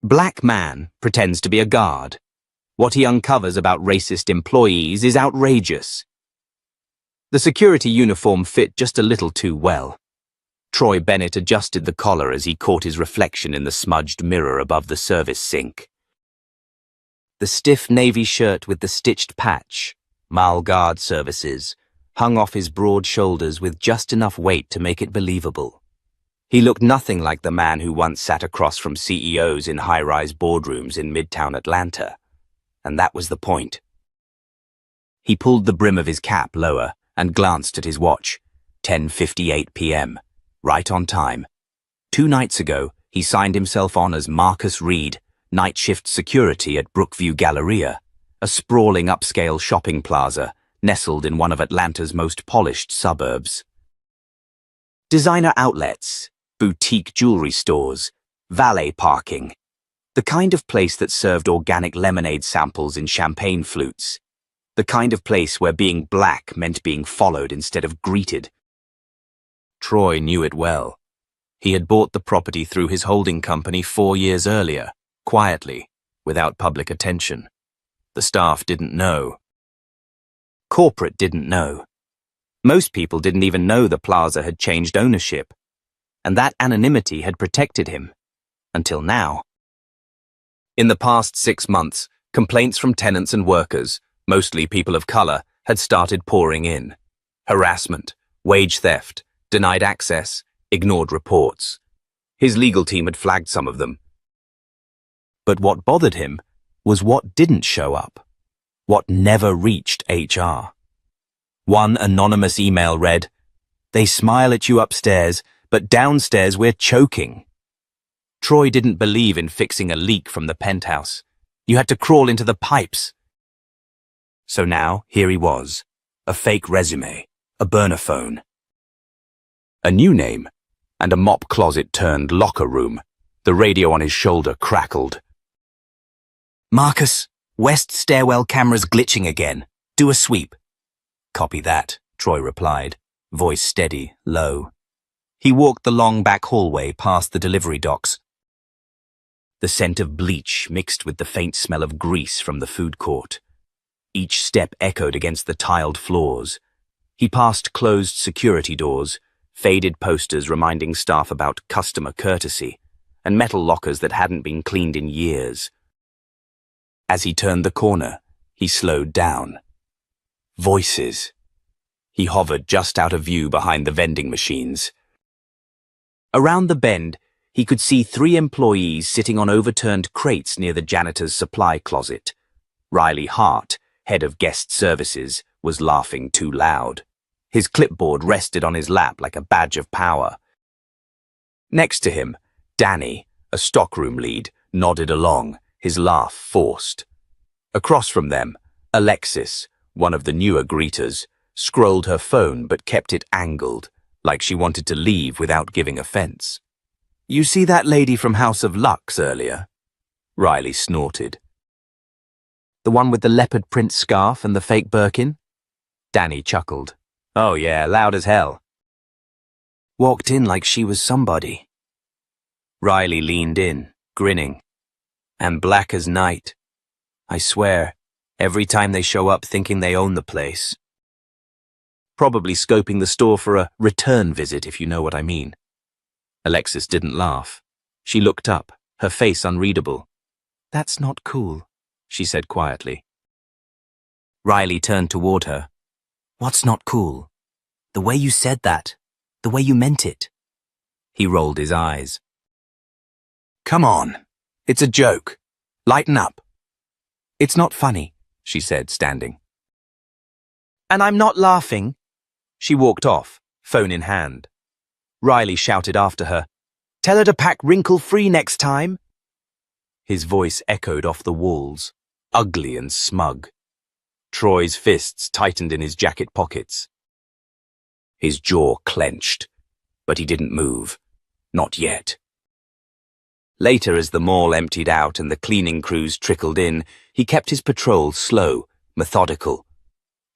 Black man pretends to be a guard. What he uncovers about racist employees is outrageous. The security uniform fit just a little too well. Troy Bennett adjusted the collar as he caught his reflection in the smudged mirror above the service sink. The stiff navy shirt with the stitched patch, Mal Guard Services, hung off his broad shoulders with just enough weight to make it believable. He looked nothing like the man who once sat across from CEOs in high-rise boardrooms in Midtown Atlanta. And that was the point. He pulled the brim of his cap lower and glanced at his watch. 10:58 p.m. Right on time. 2 nights ago, he signed himself on as Marcus Reed, night shift security at Brookview Galleria, a sprawling upscale shopping plaza nestled in one of Atlanta's most polished suburbs. Designer outlets, boutique jewelry stores, valet parking. The kind of place that served organic lemonade samples in champagne flutes. The kind of place where being black meant being followed instead of greeted. Troy knew it well. He had bought the property through his holding company 4 years earlier, quietly, without public attention. The staff didn't know. Corporate didn't know. Most people didn't even know the plaza had changed ownership. And that anonymity had protected him. Until now. In the past 6 months, complaints from tenants and workers, mostly people of color, had started pouring in. Harassment, wage theft, denied access, ignored reports. His legal team had flagged some of them. But what bothered him was what didn't show up. What never reached HR. One anonymous email read, "They smile at you upstairs, but downstairs we're choking." Troy didn't believe in fixing a leak from the penthouse. You had to crawl into the pipes. So now, here he was. A fake resume, a burner phone. A new name, and a mop closet turned locker room. The radio on his shoulder crackled. "Marcus, west stairwell camera's glitching again. Do a sweep." "Copy that," Troy replied, voice steady, low. He walked the long back hallway past the delivery docks. The scent of bleach mixed with the faint smell of grease from the food court. Each step echoed against the tiled floors. He passed closed security doors, faded posters reminding staff about customer courtesy, and metal lockers that hadn't been cleaned in years. As he turned the corner, he slowed down. Voices. He hovered just out of view behind the vending machines. Around the bend, he could see 3 employees sitting on overturned crates near the janitor's supply closet. Riley Hart, head of guest services, was laughing too loud. His clipboard rested on his lap like a badge of power. Next to him, Danny, a stockroom lead, nodded along, his laugh forced. Across from them, Alexis, one of the newer greeters, scrolled her phone but kept it angled, like she wanted to leave without giving offense. "You see that lady from House of Lux earlier?" Riley snorted. "The one with the leopard print scarf and the fake Birkin?" Danny chuckled. "Oh yeah, loud as hell." "Walked in like she was somebody." Riley leaned in, grinning. "And black as night. I swear, every time they show up thinking they own the place." Probably scoping the store for a return visit, if you know what I mean. Alexis didn't laugh. She looked up, her face unreadable. "That's not cool," she said quietly. Riley turned toward her. "What's not cool? The way you said that. The way you meant it." He rolled his eyes. "Come on. It's a joke. Lighten up." "It's not funny," she said, standing. "And I'm not laughing." She walked off, phone in hand. Riley shouted after her, "Tell her to pack wrinkle-free next time." His voice echoed off the walls, ugly and smug. Troy's fists tightened in his jacket pockets. His jaw clenched, but he didn't move. Not yet. Later, as the mall emptied out and the cleaning crews trickled in, he kept his patrol slow, methodical.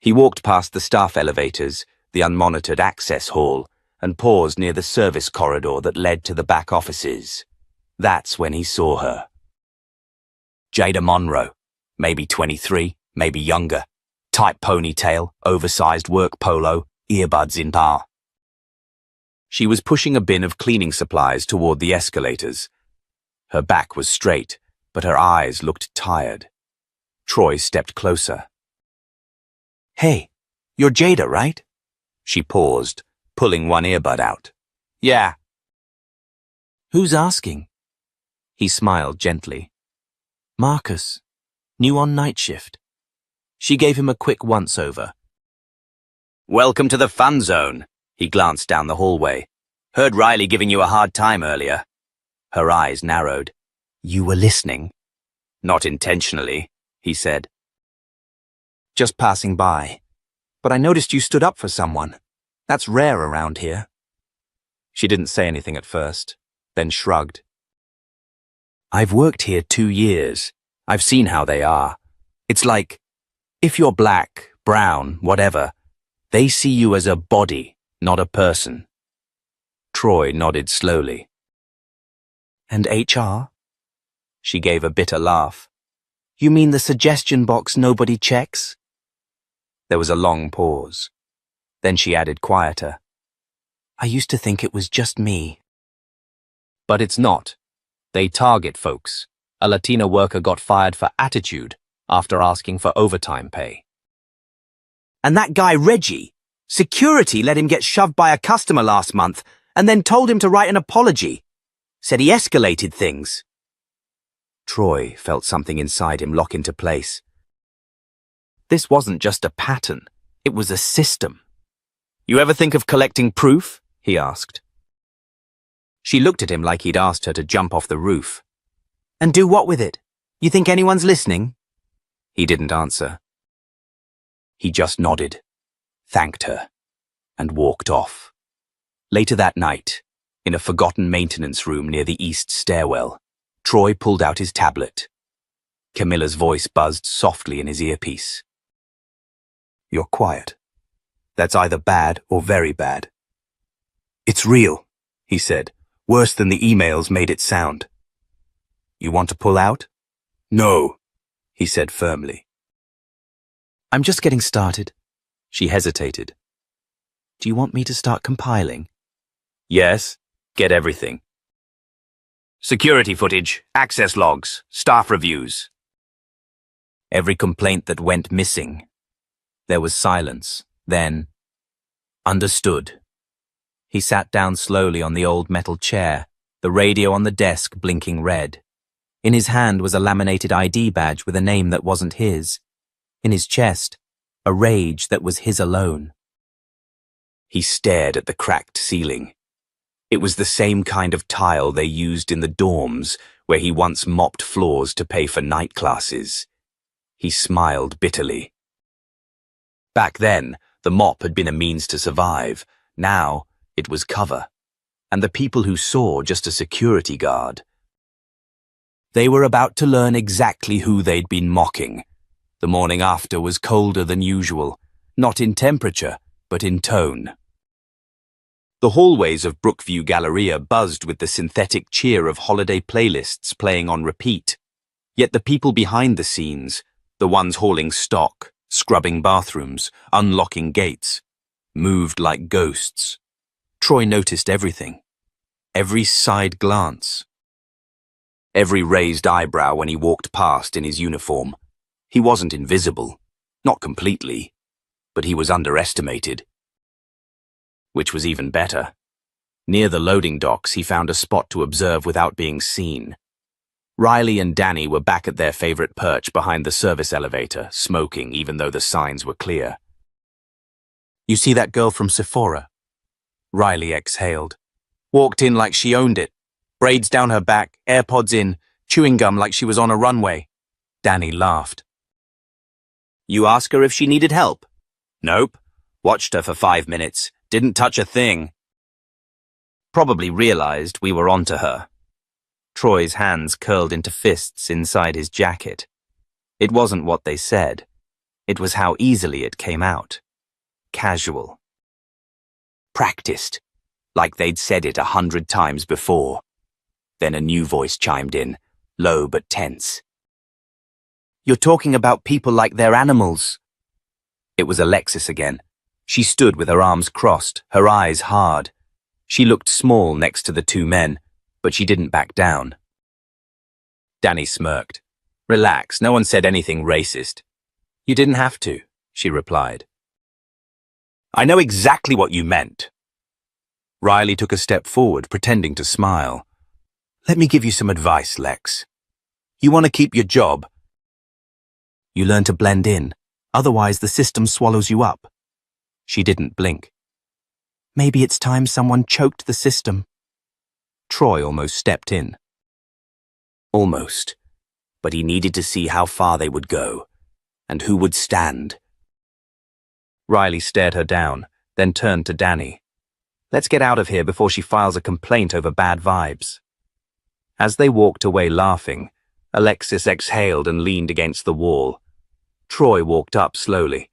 He walked past the staff elevators, the unmonitored access hall, and paused near the service corridor that led to the back offices. That's when he saw her. Jada Monroe. Maybe 23, maybe younger. Tight ponytail, oversized work polo, earbuds in bar. She was pushing a bin of cleaning supplies toward the escalators. Her back was straight, but her eyes looked tired. Troy stepped closer. "Hey, you're Jada, right?" She paused, pulling one earbud out. "Yeah." "Who's asking?" He smiled gently. "Marcus, new on night shift." She gave him a quick once-over. "Welcome to the fun zone." He glanced down the hallway. "Heard Riley giving you a hard time earlier." Her eyes narrowed. "You were listening?" "Not intentionally," he said. "Just passing by. But I noticed you stood up for someone. That's rare around here." She didn't say anything at first, then shrugged. "I've worked here 2 years. I've seen how they are. It's like, if you're black, brown, whatever, they see you as a body, not a person." Troy nodded slowly. "And HR?" She gave a bitter laugh. "You mean the suggestion box nobody checks?" There was a long pause. Then she added quieter. "I used to think it was just me." "But it's not. They target folks. A Latina worker got fired for attitude after asking for overtime pay." "And that guy Reggie, security let him get shoved by a customer last month and then told him to write an apology. Said he escalated things." Troy felt something inside him lock into place. This wasn't just a pattern, it was a system. "You ever think of collecting proof?" he asked. She looked at him like he'd asked her to jump off the roof. "And do what with it? You think anyone's listening?" He didn't answer. He just nodded, thanked her, and walked off. Later that night, in a forgotten maintenance room near the east stairwell, Troy pulled out his tablet. Camilla's voice buzzed softly in his earpiece. "You're quiet. That's either bad or very bad." "It's real," he said, "worse than the emails made it sound." "You want to pull out?" "No," he said firmly. "I'm just getting started." She hesitated. "Do you want me to start compiling?" "Yes, get everything. Security footage, access logs, staff reviews." Every complaint that went missing. There was silence. Then, "Understood." He sat down slowly on the old metal chair, the radio on the desk blinking red. In his hand was a laminated ID badge with a name that wasn't his. In his chest, a rage that was his alone. He stared at the cracked ceiling. It was the same kind of tile they used in the dorms where he once mopped floors to pay for night classes. He smiled bitterly. Back then, the mop had been a means to survive. Now, it was cover. And the people who saw just a security guard. They were about to learn exactly who they'd been mocking. The morning after was colder than usual, not in temperature, but in tone. The hallways of Brookview Galleria buzzed with the synthetic cheer of holiday playlists playing on repeat. Yet the people behind the scenes, the ones hauling stock, scrubbing bathrooms, unlocking gates, moved like ghosts. Troy noticed everything. Every side glance. Every raised eyebrow when he walked past in his uniform. He wasn't invisible. Not completely. But he was underestimated. Which was even better. Near the loading docks, he found a spot to observe without being seen. Riley and Danny were back at their favorite perch behind the service elevator, smoking even though the signs were clear. "You see that girl from Sephora?" Riley exhaled. "Walked in like she owned it. Braids down her back, AirPods in, chewing gum like she was on a runway." Danny laughed. "You ask her if she needed help?" "Nope. Watched her for 5 minutes. Didn't touch a thing." Probably realized we were onto her. Troy's hands curled into fists inside his jacket. It wasn't what they said. It was how easily it came out. Casual. Practiced. Like they'd said it 100 times before. Then a new voice chimed in, low but tense. You're talking about people like they're animals. It was Alexis again. She stood with her arms crossed, her eyes hard. She looked small next to the two men, but she didn't back down. Danny smirked. Relax, no one said anything racist. You didn't have to, she replied. I know exactly what you meant. Riley took a step forward, pretending to smile. Let me give you some advice, Lex. You want to keep your job. You learn to blend in, otherwise the system swallows you up. She didn't blink. Maybe it's time someone choked the system. Troy almost stepped in. Almost. But he needed to see how far they would go, and who would stand. Riley stared her down, then turned to Danny. Let's get out of here before she files a complaint over bad vibes. As they walked away laughing, Alexis exhaled and leaned against the wall. Troy walked up slowly.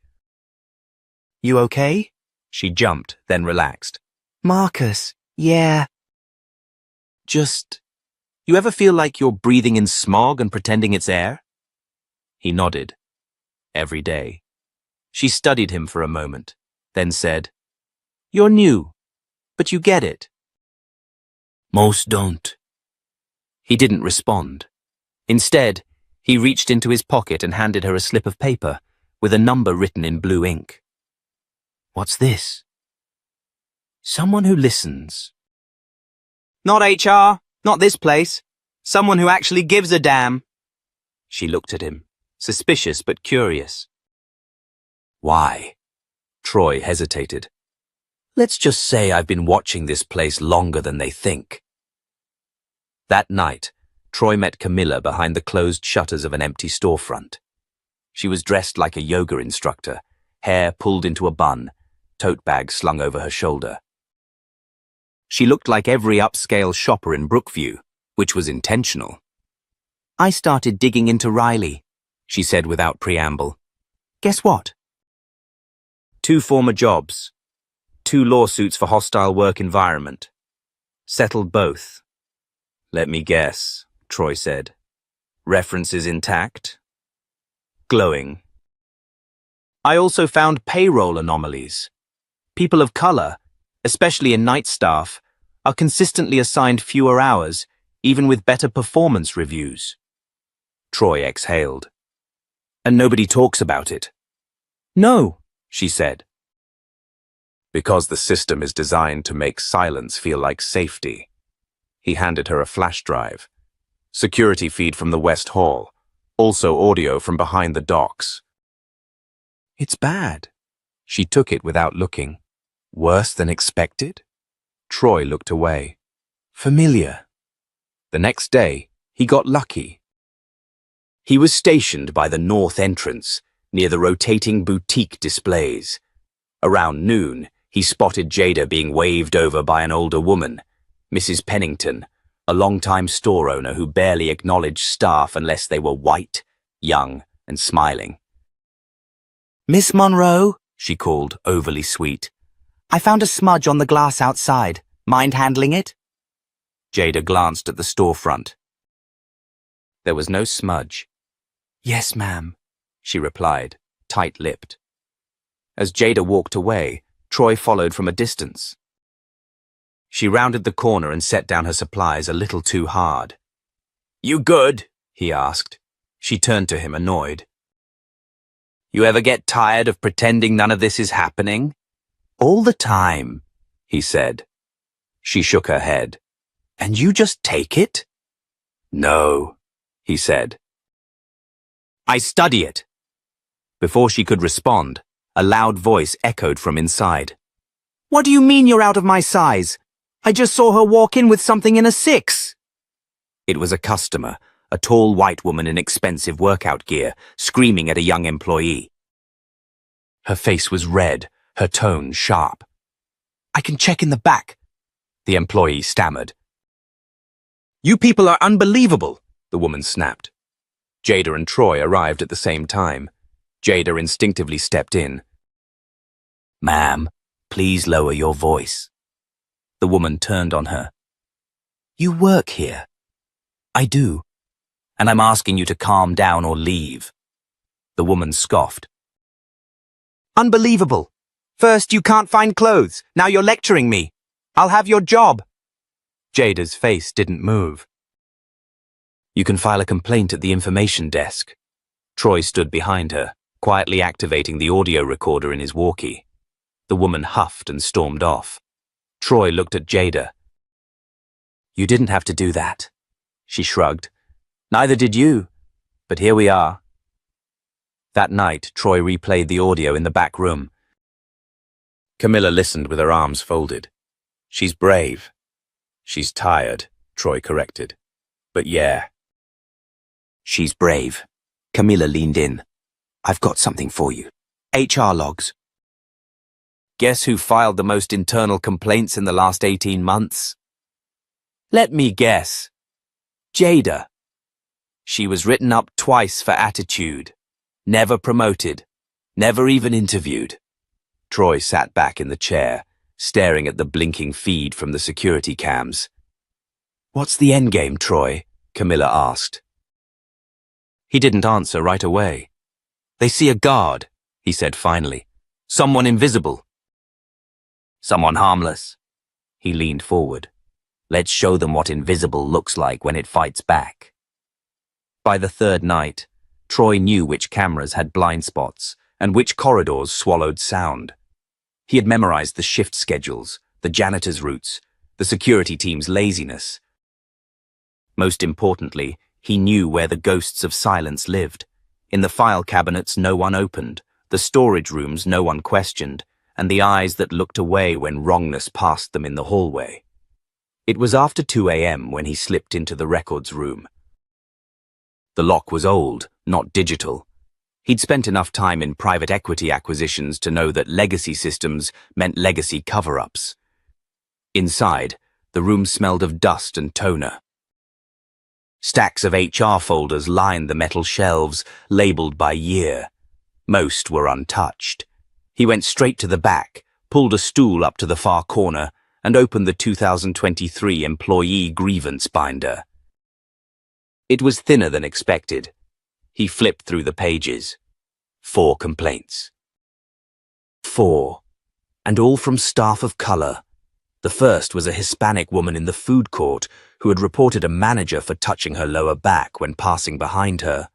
You okay? She jumped, then relaxed. Marcus, yeah. You ever feel like you're breathing in smog and pretending it's air? He nodded. Every day. She studied him for a moment, then said, You're new, but you get it. Most don't. He didn't respond. Instead, he reached into his pocket and handed her a slip of paper with a number written in blue ink. What's this? Someone who listens. Not HR, not this place. Someone who actually gives a damn. She looked at him, suspicious but curious. Why? Troy hesitated. Let's just say I've been watching this place longer than they think. That night, Troy met Camilla behind the closed shutters of an empty storefront. She was dressed like a yoga instructor, hair pulled into a bun, tote bag slung over her shoulder. She looked like every upscale shopper in Brookview, which was intentional. I started digging into Riley, she said without preamble. Guess what? 2 former jobs. 2 lawsuits for hostile work environment. Settled both. Let me guess, Troy said. References intact? Glowing. I also found payroll anomalies. People of color, especially in night staff, are consistently assigned fewer hours, even with better performance reviews. Troy exhaled. And nobody talks about it. No, she said. Because the system is designed to make silence feel like safety. He handed her a flash drive. Security feed from the West Hall. Also audio from behind the docks. It's bad. She took it without looking. Worse than expected? Troy looked away. Familiar. The next day, he got lucky. He was stationed by the north entrance, near the rotating boutique displays. Around noon, he spotted Jada being waved over by an older woman, Mrs. Pennington, a longtime store owner who barely acknowledged staff unless they were white, young, and smiling. Miss Monroe, she called, overly sweet. I found a smudge on the glass outside. Mind handling it? Jada glanced at the storefront. There was no smudge. Yes, ma'am, she replied, tight-lipped. As Jada walked away, Troy followed from a distance. She rounded the corner and set down her supplies a little too hard. You good? He asked. She turned to him, annoyed. You ever get tired of pretending none of this is happening? All the time, he said. She shook her head. And you just take it? No, he said. I study it. Before she could respond, a loud voice echoed from inside. What do you mean you're out of my size? I just saw her walk in with something in a 6. It was a customer, a tall white woman in expensive workout gear, screaming at a young employee. Her face was red, her tone sharp. I can check in the back, the employee stammered. You people are unbelievable, the woman snapped. Jada and Troy arrived at the same time. Jada instinctively stepped in. Ma'am, please lower your voice. The woman turned on her. You work here? I do. And I'm asking you to calm down or leave. The woman scoffed. Unbelievable. First you can't find clothes, now you're lecturing me. I'll have your job. Jada's face didn't move. You can file a complaint at the information desk. Troy stood behind her, quietly activating the audio recorder in his walkie. The woman huffed and stormed off. Troy looked at Jada. You didn't have to do that. She shrugged. Neither did you, but here we are. That night, Troy replayed the audio in the back room. Camilla listened with her arms folded. She's brave. She's tired, Troy corrected. But yeah. She's brave. Camilla leaned in. I've got something for you. HR logs. Guess who filed the most internal complaints in the last 18 months? Let me guess. Jada. She was written up twice for attitude. Never promoted. Never even interviewed. Troy sat back in the chair, staring at the blinking feed from the security cams. What's the endgame, Troy? Camilla asked. He didn't answer right away. They see a guard, he said finally. Someone invisible. Someone harmless. He leaned forward. Let's show them what invisible looks like when it fights back. By the third night, Troy knew which cameras had blind spots and which corridors swallowed sound. He had memorized the shift schedules, the janitor's routes, the security team's laziness. Most importantly, he knew where the ghosts of silence lived. In the file cabinets no one opened, the storage rooms no one questioned, and the eyes that looked away when wrongness passed them in the hallway. It was after 2 a.m. when he slipped into the records room. The lock was old, not digital. He'd spent enough time in private equity acquisitions to know that legacy systems meant legacy cover-ups. Inside, the room smelled of dust and toner. Stacks of HR folders lined the metal shelves, labeled by year. Most were untouched. He went straight to the back, pulled a stool up to the far corner, and opened the 2023 employee grievance binder. It was thinner than expected. He flipped through the pages. 4 complaints. 4. And all from staff of color. The first was a Hispanic woman in the food court who had reported a manager for touching her lower back when passing behind her.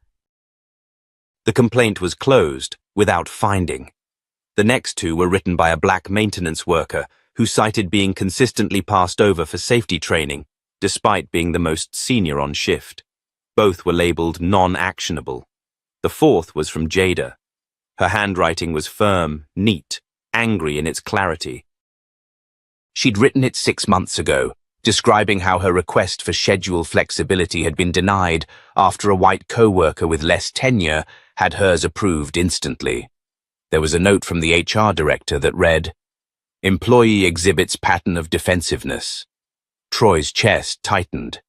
The complaint was closed, without finding. The next 2 were written by a black maintenance worker who cited being consistently passed over for safety training, despite being the most senior on shift. Both were labeled non-actionable. The 4th was from Jada. Her handwriting was firm, neat, angry in its clarity. She'd written it 6 months ago, describing how her request for schedule flexibility had been denied after a white co-worker with less tenure had hers approved instantly. There was a note from the HR director that read, "Employee exhibits pattern of defensiveness." Troy's chest tightened.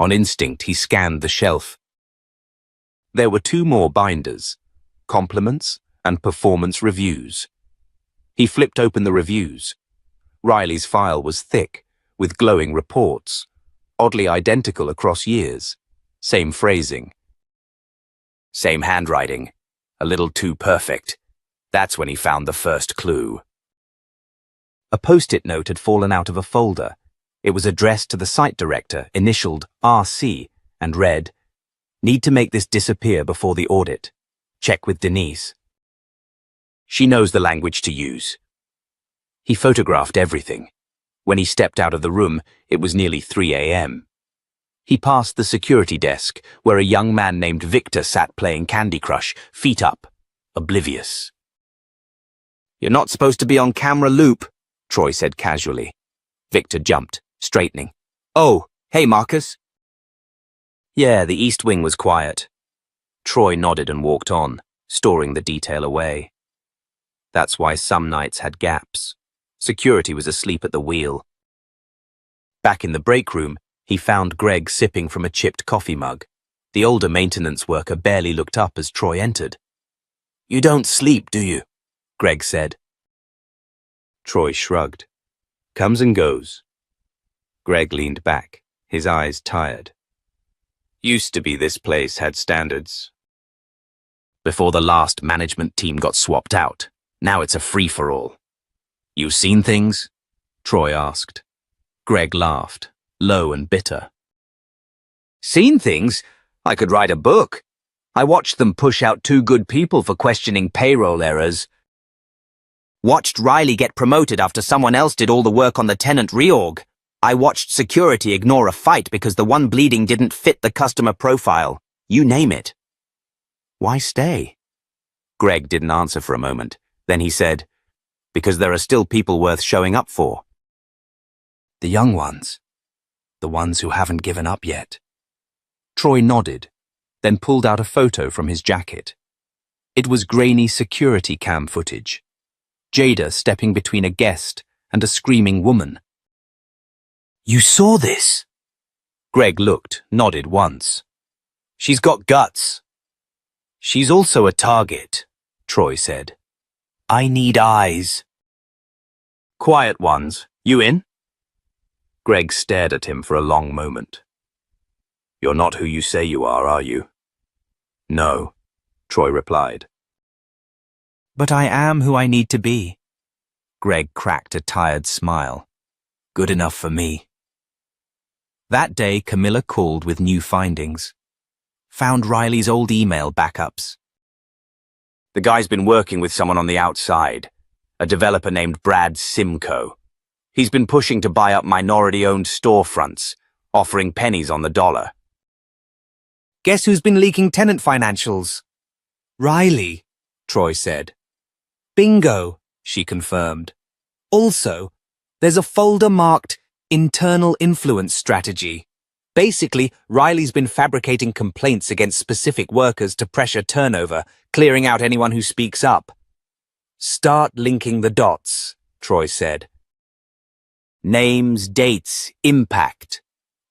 On instinct, he scanned the shelf. There were 2 more binders, compliments and performance reviews. He flipped open the reviews. Riley's file was thick, with glowing reports, oddly identical across years. Same phrasing. Same handwriting. A little too perfect. That's when he found the first clue. A post-it note had fallen out of a folder. It was addressed to the site director, initialed RC, and read, "Need to make this disappear before the audit. Check with Denise. She knows the language to use." He photographed everything. When he stepped out of the room, it was nearly 3 a.m. He passed the security desk, where a young man named Victor sat playing Candy Crush, feet up, oblivious. "You're not supposed to be on camera loop," Troy said casually. Victor jumped, straightening. "Oh, hey Marcus." Yeah, the East Wing was quiet. Troy nodded and walked on, storing the detail away. That's why some nights had gaps. Security was asleep at the wheel. Back in the break room, he found Greg sipping from a chipped coffee mug. The older maintenance worker barely looked up as Troy entered. "You don't sleep, do you?" Greg said. Troy shrugged. "Comes and goes." Greg leaned back, his eyes tired. "Used to be this place had standards. before the last management team got swapped out. Now it's a free-for-all. You seen things? Troy asked. Greg laughed, low and bitter. Seen things? I could write a book. I watched them push out 2 good people for questioning payroll errors. Watched Riley get promoted after someone else did all the work on the tenant reorg. I watched security ignore a fight because the one bleeding didn't fit the customer profile. You name it. Why stay? Greg didn't answer for a moment. Then he said, because there are still people worth showing up for. The young ones. The ones who haven't given up yet. Troy nodded, then pulled out a photo from his jacket. It was grainy security cam footage. Jada stepping between a guest and a screaming woman. You saw this? Greg looked, nodded once. She's got guts. She's also a target, Troy said. I need eyes. Quiet ones. You in? Greg stared at him for a long moment. You're not who you say you are you? No, Troy replied. But I am who I need to be. Greg cracked a tired smile. Good enough for me. That day, Camilla called with new findings. Found Riley's old email backups. The guy's been working with someone on the outside, a developer named Brad Simcoe. He's been pushing to buy up minority-owned storefronts, offering pennies on the dollar. Guess who's been leaking tenant financials? Riley, Troy said. Bingo, she confirmed. Also, there's a folder marked Internal Influence Strategy. Basically, Riley's been fabricating complaints against specific workers to pressure turnover, clearing out anyone who speaks up. Start linking the dots, Troy said. Names, dates, impact.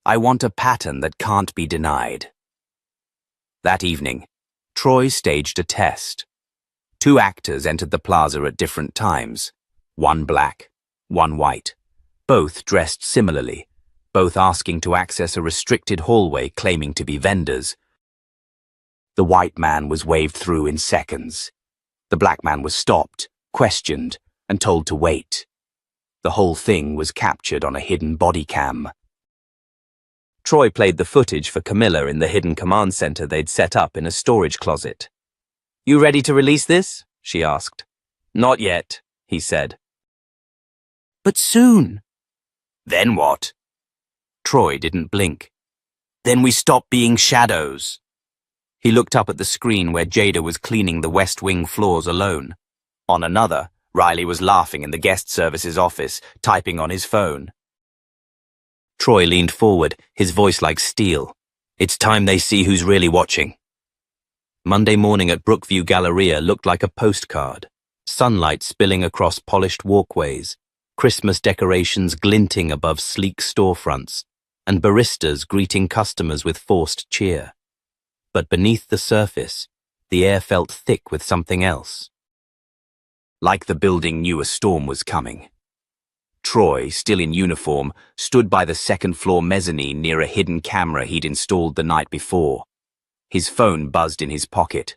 I want a pattern that can't be denied. That evening, Troy staged a test. 2 actors entered the plaza at different times. 1 black, 1 white. Both dressed similarly, both asking to access a restricted hallway claiming to be vendors. The white man was waved through in seconds. The black man was stopped, questioned, and told to wait. The whole thing was captured on a hidden body cam. Troy played the footage for Camilla in the hidden command center they'd set up in a storage closet. You ready to release this? She asked. Not yet, he said. But soon. Then what? Troy didn't blink. Then we stop being shadows. He looked up at the screen where Jada was cleaning the West Wing floors alone. On another, Riley was laughing in the guest services office, typing on his phone. Troy leaned forward, his voice like steel. It's time they see who's really watching. Monday morning at Brookview Galleria looked like a postcard. Sunlight spilling across polished walkways, Christmas decorations glinting above sleek storefronts, and baristas greeting customers with forced cheer. But beneath the surface, the air felt thick with something else. Like the building knew a storm was coming. Troy, still in uniform, stood by the second-floor mezzanine near a hidden camera he'd installed the night before. His phone buzzed in his pocket.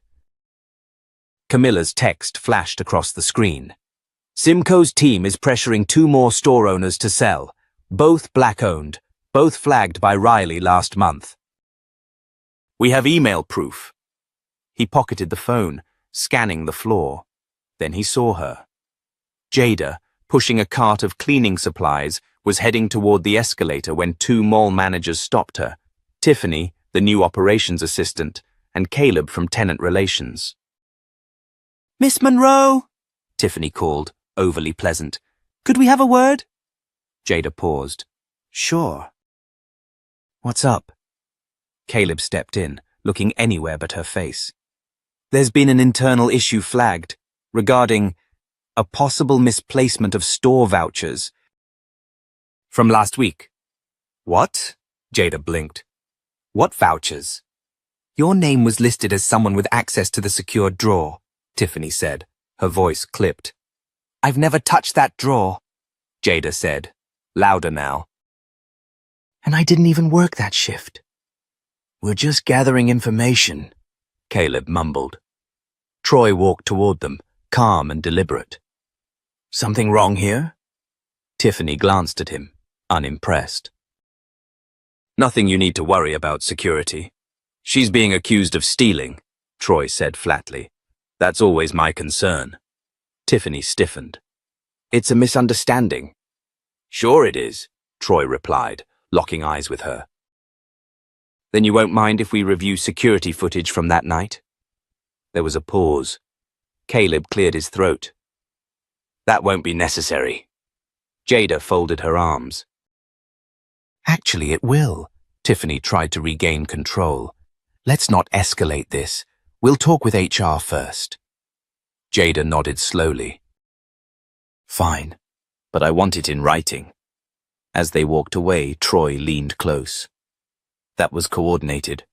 Camilla's text flashed across the screen. Simcoe's team is pressuring 2 more store owners to sell, both black-owned, both flagged by Riley last month. We have email proof. He pocketed the phone, scanning the floor. Then he saw her. Jada, pushing a cart of cleaning supplies, was heading toward the escalator when 2 mall managers stopped her. Tiffany, the new operations assistant, and Caleb from tenant relations. Miss Monroe, Tiffany called, overly pleasant. Could we have a word? Jada paused. Sure. What's up? Caleb stepped in, looking anywhere but her face. There's been an internal issue flagged regarding a possible misplacement of store vouchers from last week. What? Jada blinked. What vouchers? Your name was listed as someone with access to the secured drawer, Tiffany said, her voice clipped. I've never touched that drawer, Jada said, louder now. And I didn't even work that shift. We're just gathering information, Caleb mumbled. Troy walked toward them, calm and deliberate. Something wrong here? Tiffany glanced at him, unimpressed. Nothing you need to worry about, security. She's being accused of stealing, Troy said flatly. That's always my concern. Tiffany stiffened. It's a misunderstanding. Sure it is, Troy replied, locking eyes with her. Then you won't mind if we review security footage from that night? There was a pause. Caleb cleared his throat. That won't be necessary. Jada folded her arms. Actually, it will. Tiffany tried to regain control. Let's not escalate this. We'll talk with HR first. Jada nodded slowly. Fine, but I want it in writing. As they walked away, Troy leaned close. That was coordinated.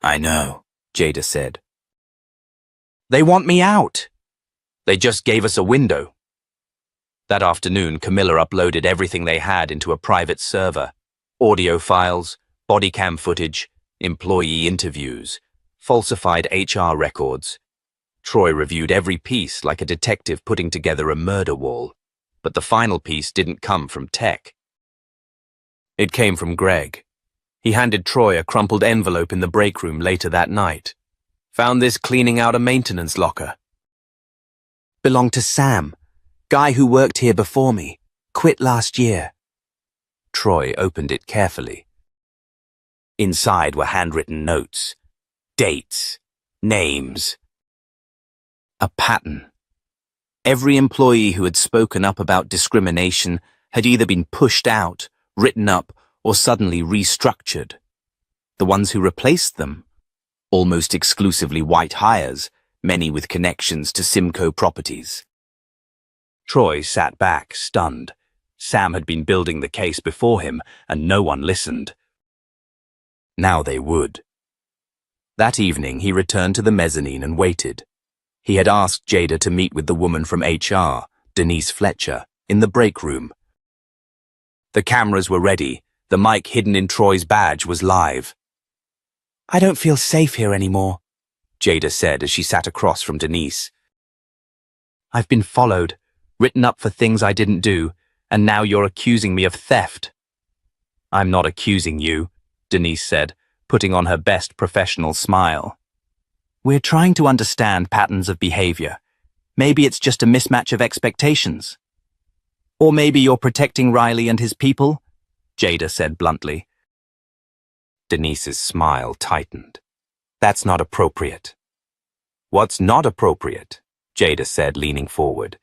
I know, Jada said. They want me out. They just gave us a window. That afternoon, Camilla uploaded everything they had into a private server. Audio files, body cam footage, employee interviews, falsified HR records. Troy reviewed every piece like a detective putting together a murder wall, but the final piece didn't come from tech. It came from Greg. He handed Troy a crumpled envelope in the break room later that night. Found this cleaning out a maintenance locker. Belonged to Sam, guy who worked here before me, quit last year. Troy opened it carefully. Inside were handwritten notes, dates, names. A pattern. Every employee who had spoken up about discrimination had either been pushed out, written up, or suddenly restructured. The ones who replaced them, almost exclusively white hires, many with connections to Simcoe Properties. Troy sat back, stunned. Sam had been building the case before him, and no one listened. Now they would. That evening, he returned to the mezzanine and waited. He had asked Jada to meet with the woman from HR, Denise Fletcher, in the break room. The cameras were ready. The mic hidden in Troy's badge was live. I don't feel safe here anymore, Jada said as she sat across from Denise. I've been followed, written up for things I didn't do, and now you're accusing me of theft. I'm not accusing you, Denise said, putting on her best professional smile. We're trying to understand patterns of behavior. Maybe it's just a mismatch of expectations. Or maybe you're protecting Riley and his people, Jada said bluntly. Denise's smile tightened. That's not appropriate. What's not appropriate, Jada said, leaning forward,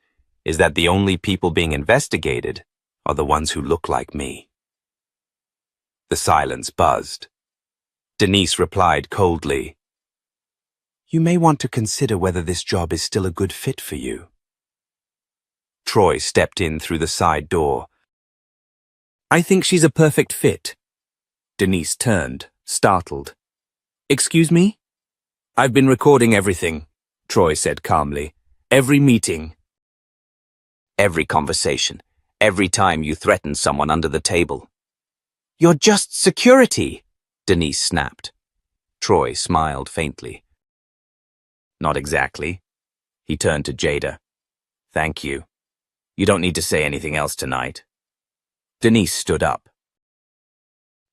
is that the only people being investigated are the ones who look like me. The silence buzzed. Denise replied coldly, You may want to consider whether this job is still a good fit for you. Troy stepped in through the side door. I think she's a perfect fit. Denise turned, startled. Excuse me? I've been recording everything, Troy said calmly. Every meeting. Every conversation. Every time you threatened someone under the table. You're just security, Denise snapped. Troy smiled faintly. Not exactly. He turned to Jada. Thank you. You don't need to say anything else tonight. Denise stood up.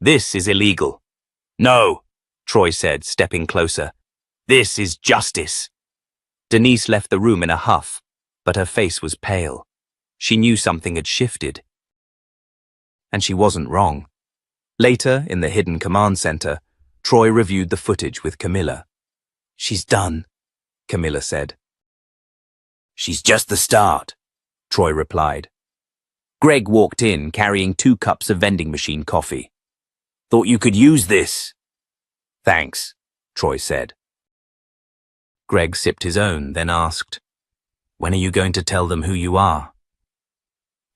This is illegal. No, Troy said, stepping closer. This is justice. Denise left the room in a huff, but her face was pale. She knew something had shifted. And she wasn't wrong. Later, in the hidden command center, Troy reviewed the footage with Camilla. She's done, Camilla said. She's just the start, Troy replied. Greg walked in, carrying 2 cups of vending machine coffee. Thought you could use this. Thanks, Troy said. Greg sipped his own, then asked, When are you going to tell them who you are?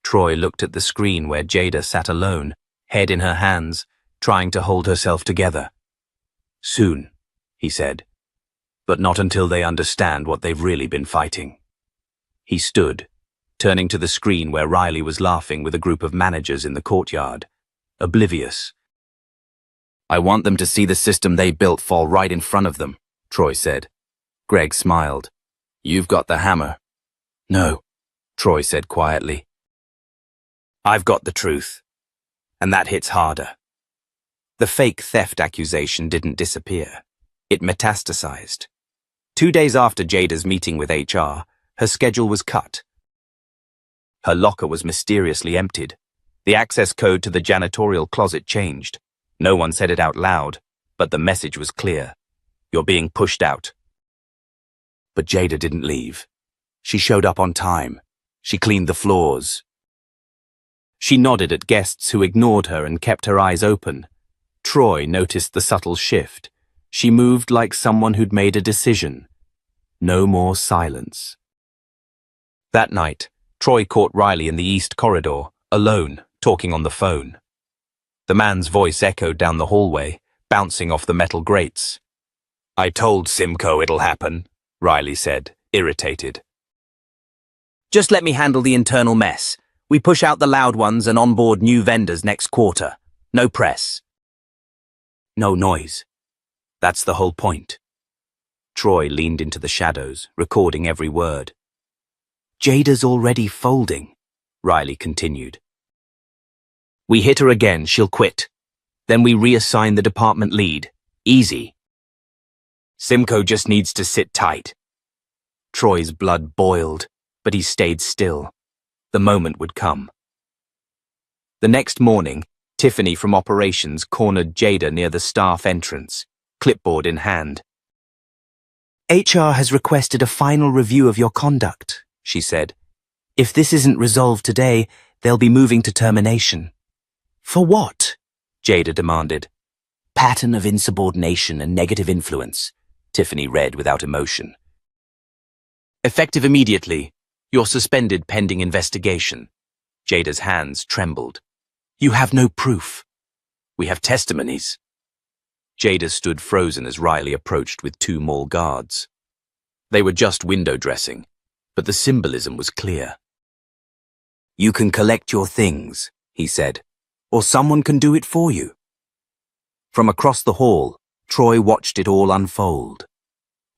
Troy looked at the screen where Jada sat alone, head in her hands, trying to hold herself together. Soon, he said, but not until they understand what they've really been fighting. He stood, turning to the screen where Riley was laughing with a group of managers in the courtyard, oblivious. I want them to see the system they built fall right in front of them, Troy said. Greg smiled. You've got the hammer. No, Troy said quietly. I've got the truth. And that hits harder. The fake theft accusation didn't disappear. It metastasized. 2 days after Jada's meeting with HR, her schedule was cut. Her locker was mysteriously emptied. The access code to the janitorial closet changed. No one said it out loud, but the message was clear. You're being pushed out. But Jada didn't leave. She showed up on time. She cleaned the floors. She nodded at guests who ignored her and kept her eyes open. Troy noticed the subtle shift. She moved like someone who'd made a decision. No more silence. That night, Troy caught Riley in the East Corridor, alone, talking on the phone. The man's voice echoed down the hallway, bouncing off the metal grates. I told Simcoe it'll happen, Riley said, irritated. Just let me handle the internal mess. We push out the loud ones and onboard new vendors next quarter. No press. No noise. That's the whole point. Troy leaned into the shadows, recording every word. Jada's already folding, Riley continued. We hit her again, she'll quit. Then we reassign the department lead. Easy. Simcoe just needs to sit tight. Troy's blood boiled, but he stayed still. The moment would come. The next morning, Tiffany from operations cornered Jada near the staff entrance, clipboard in hand. HR has requested a final review of your conduct, she said. If this isn't resolved today, they'll be moving to termination. For what? Jada demanded. Pattern of insubordination and negative influence, Tiffany read without emotion. Effective immediately. You're suspended pending investigation. Jada's hands trembled. You have no proof. We have testimonies. Jada stood frozen as Riley approached with 2 mall guards. They were just window dressing, but the symbolism was clear. You can collect your things, he said, or someone can do it for you. From across the hall, Troy watched it all unfold.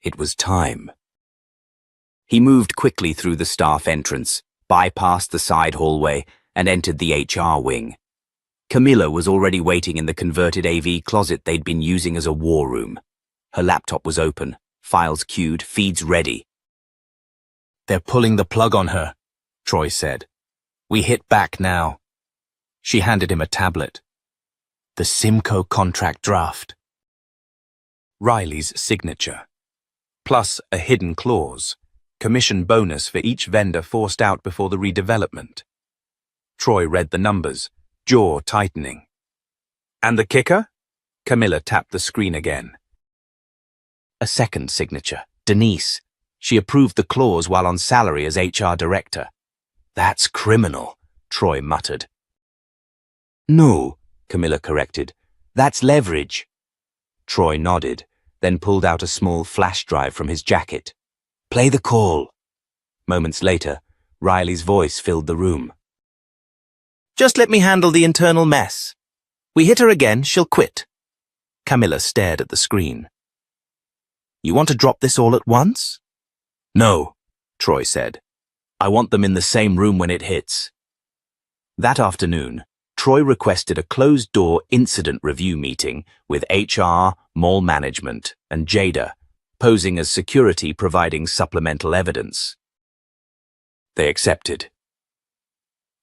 It was time. He moved quickly through the staff entrance, bypassed the side hallway, and entered the HR wing. Camilla was already waiting in the converted AV closet they'd been using as a war room. Her laptop was open, files queued, feeds ready. They're pulling the plug on her, Troy said. We hit back now. She handed him a tablet. The Simcoe contract draft. Riley's signature. Plus a hidden clause. Commission bonus for each vendor forced out before the redevelopment. Troy read the numbers, jaw tightening. And the kicker? Camilla tapped the screen again. A second signature, Denise. She approved the clause while on salary as HR director. That's criminal, Troy muttered. No, Camilla corrected. That's leverage. Troy nodded, then pulled out a small flash drive from his jacket. Play the call. Moments later, Riley's voice filled the room. Just let me handle the internal mess. We hit her again, she'll quit. Camilla stared at the screen. You want to drop this all at once? No, Troy said. I want them in the same room when it hits. That afternoon, Troy requested a closed-door incident review meeting with HR, mall management, and Jada, posing as security providing supplemental evidence. They accepted.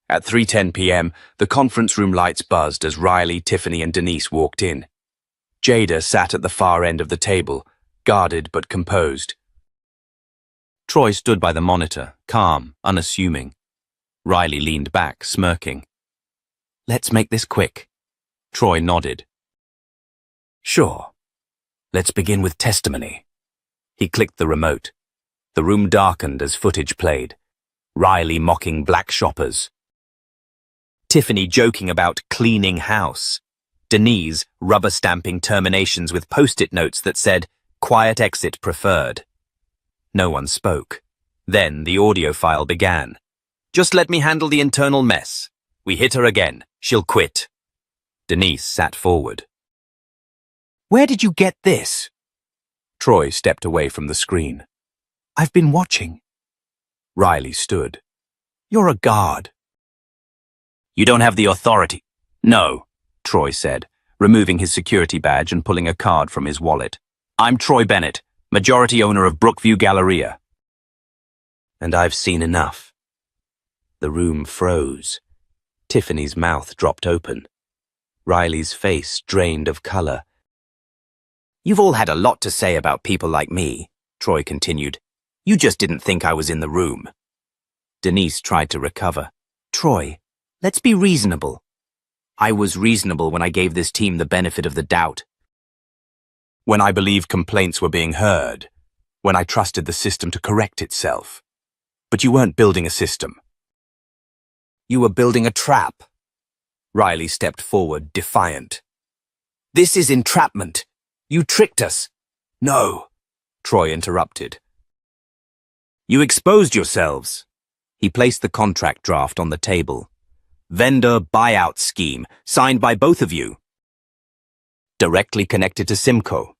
At 3:10 p.m., the conference room lights buzzed as Riley, Tiffany, and Denise walked in. Jada sat at the far end of the table, guarded but composed. Troy stood by the monitor, calm, unassuming. Riley leaned back, smirking. Let's make this quick. Troy nodded. Sure. Let's begin with testimony. He clicked the remote. The room darkened as footage played. Riley mocking black shoppers. Tiffany joking about cleaning house. Denise rubber-stamping terminations with post-it notes that said, quiet exit preferred. No one spoke. Then the audio file began. Just let me handle the internal mess. We hit her again. She'll quit. Denise sat forward. Where did you get this? Troy stepped away from the screen. I've been watching. Riley stood. You're a guard. You don't have the authority. No, Troy said, removing his security badge and pulling a card from his wallet. I'm Troy Bennett, majority owner of Brookview Galleria. And I've seen enough. The room froze. Tiffany's mouth dropped open. Riley's face drained of color. You've all had a lot to say about people like me, Troy continued. You just didn't think I was in the room. Denise tried to recover. Troy, let's be reasonable. I was reasonable when I gave this team the benefit of the doubt. When I believed complaints were being heard. When I trusted the system to correct itself. But you weren't building a system. You were building a trap. Riley stepped forward, defiant. This is entrapment. You tricked us. No, Troy interrupted. You exposed yourselves. He placed the contract draft on the table. Vendor buyout scheme, signed by both of you. Directly connected to Simcoe.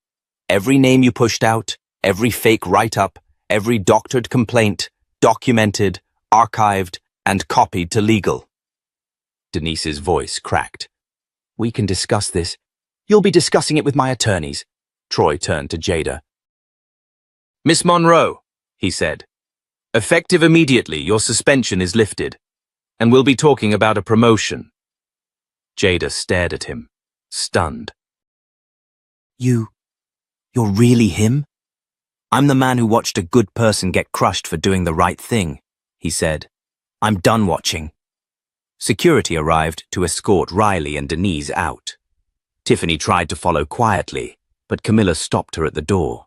Every name you pushed out, every fake write-up, every doctored complaint, documented, archived, and copied to legal. Denise's voice cracked. We can discuss this. You'll be discussing it with my attorneys. Troy turned to Jada. Miss Monroe, he said. Effective immediately, your suspension is lifted, and we'll be talking about a promotion. Jada stared at him, stunned. You're really him? I'm the man who watched a good person get crushed for doing the right thing, he said. I'm done watching. Security arrived to escort Riley and Denise out. Tiffany tried to follow quietly, but Camilla stopped her at the door.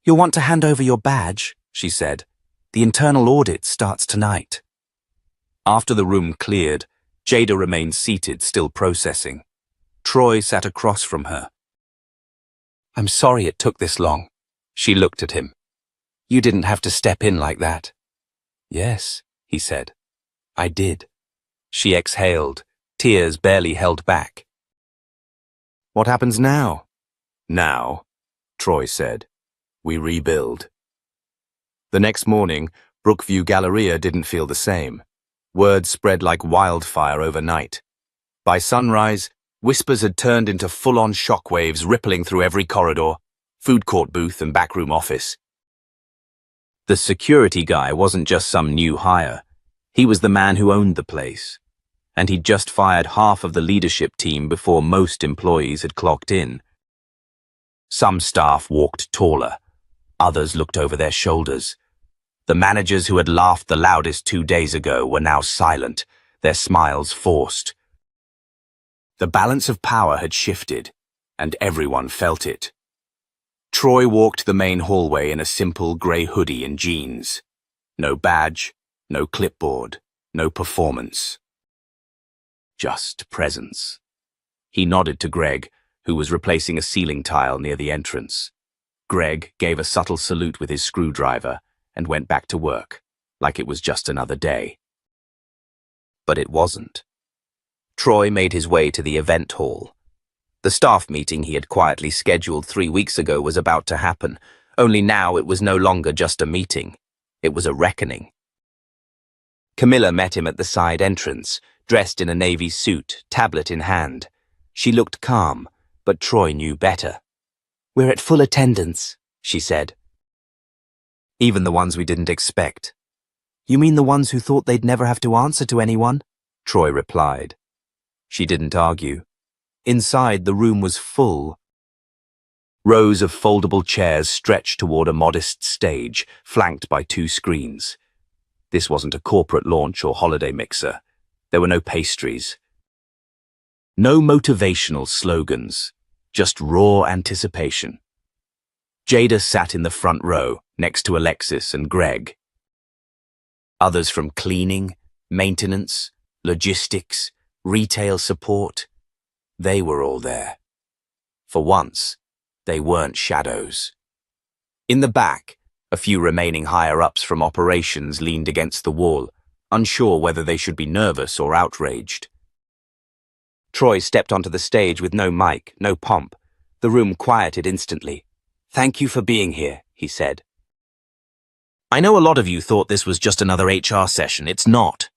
You'll want to hand over your badge, she said. The internal audit starts tonight. After the room cleared, Jada remained seated, still processing. Troy sat across from her. I'm sorry it took this long. She looked at him. You didn't have to step in like that. Yes, he said. I did. She exhaled, tears barely held back. What happens now? Now, Troy said, we rebuild. The next morning, Brookview Galleria didn't feel the same. Word spread like wildfire overnight. By sunrise, whispers had turned into full-on shockwaves rippling through every corridor, food court booth and backroom office. The security guy wasn't just some new hire. He was the man who owned the place. And he'd just fired half of the leadership team before most employees had clocked in. Some staff walked taller. Others looked over their shoulders. The managers who had laughed the loudest 2 days ago were now silent, their smiles forced. The balance of power had shifted, and everyone felt it. Troy walked the main hallway in a simple grey hoodie and jeans. No badge, no clipboard, no performance. Just presence. He nodded to Greg, who was replacing a ceiling tile near the entrance. Greg gave a subtle salute with his screwdriver and went back to work, like it was just another day. But it wasn't. Troy made his way to the event hall. The staff meeting he had quietly scheduled 3 weeks ago was about to happen, only now it was no longer just a meeting. It was a reckoning. Camilla met him at the side entrance, dressed in a navy suit, tablet in hand. She looked calm, but Troy knew better. We're at full attendance, she said. Even the ones we didn't expect. You mean the ones who thought they'd never have to answer to anyone? Troy replied. She didn't argue. Inside, the room was full. Rows of foldable chairs stretched toward a modest stage, flanked by 2 screens. This wasn't a corporate launch or holiday mixer. There were no pastries. No motivational slogans, just raw anticipation. Jada sat in the front row, next to Alexis and Greg. Others from cleaning, maintenance, logistics, retail support. They were all there. For once, they weren't shadows. In the back, a few remaining higher-ups from operations leaned against the wall, unsure whether they should be nervous or outraged. Troy stepped onto the stage with no mic, no pomp. The room quieted instantly. Thank you for being here, he said. I know a lot of you thought this was just another HR session. It's not.